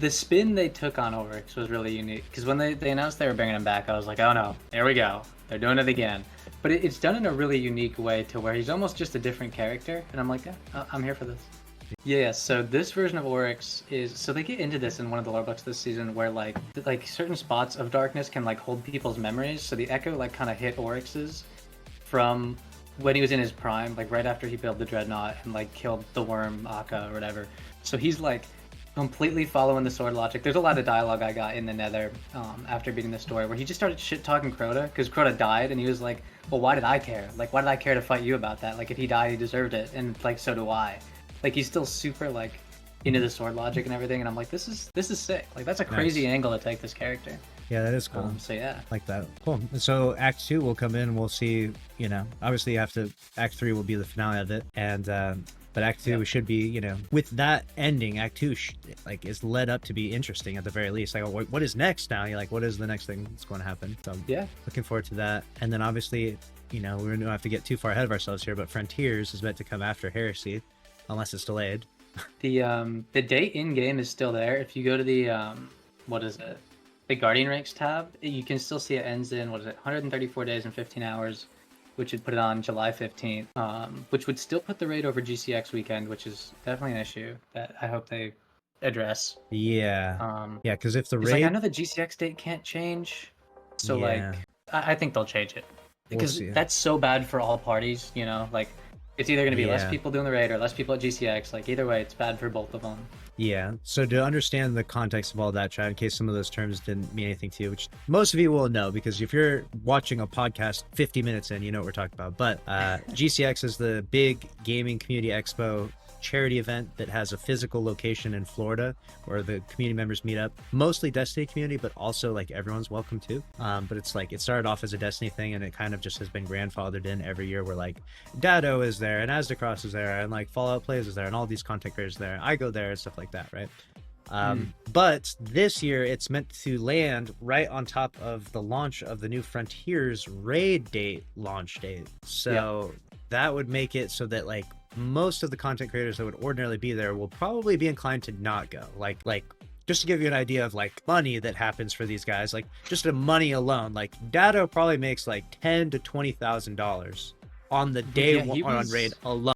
The spin they took on Oryx was really unique, because when they announced they were bringing him back, I was like, oh no, there we go. They're doing it again. But it's done in a really unique way to where he's almost just a different character, and I'm like, yeah, I'm here for this. Yeah, so this version of Oryx is, so they get into this in one of the lore books this season where like certain spots of darkness can like hold people's memories. So the echo like kind of hit Oryx's from when he was in his prime, like right after he built the dreadnought and like killed the worm Akka or whatever. So he's like completely following the sword logic. There's a lot of dialogue I got in the Nether after beating the story where he just started shit talking Crota because Crota died and he was like, well, why did I care? Like, why did I care to fight you about that? Like, if he died, he deserved it, and like so do I. Like, he's still super like into the sword logic and everything, and I'm like, this is sick. Like, that's a crazy angle to take this character. Yeah, that is cool. So yeah, like that. Cool. So Act 2 will come in. We'll see. You know, obviously, you have to. Act 3 will be the finale of it, and but Act 2 should be. You know, with that ending, Act 2 like is led up to be interesting at the very least. Like, what is next now? You're like, what is the next thing that's going to happen? So yeah, looking forward to that. And then obviously, you know, we don't have to get too far ahead of ourselves here, but Frontiers is meant to come after Heresy, unless it's delayed. The date in game is still there. If you go to the what is it? The Guardian Ranks tab, you can still see it ends in, what is it, 134 days and 15 hours, which would put it on July 15th, which would still put the raid over GCX weekend, which is definitely an issue that I hope they address. Yeah. Yeah, because if the raid... Like, I know the GCX date can't change, so like, I think they'll change it. Because that's so bad for all parties, you know? Like, it's either going to be less people doing the raid or less people at GCX. Like, either way, it's bad for both of them. Yeah, so to understand the context of all that, Chad, in case some of those terms didn't mean anything to you, which most of you will know, because if you're watching a podcast 50 minutes in, you know what we're talking about. But GCX is the big gaming community expo charity event that has a physical location in Florida where the community members meet up, mostly Destiny community, but also like everyone's welcome too. But it's like, it started off as a Destiny thing, and it kind of just has been grandfathered in every year, where like Dado is there and Azdacross is there and like Fallout Plays is there and all these content creators there. I go there and stuff like that, right? But this year it's meant to land right on top of the launch of the new Frontiers raid date launch date. So that would make it so that like most of the content creators that would ordinarily be there will probably be inclined to not go. Like just to give you an idea of like money that happens for these guys, like just the money alone, like Dado probably makes like $10,000 to $20,000 on the day one on raid alone.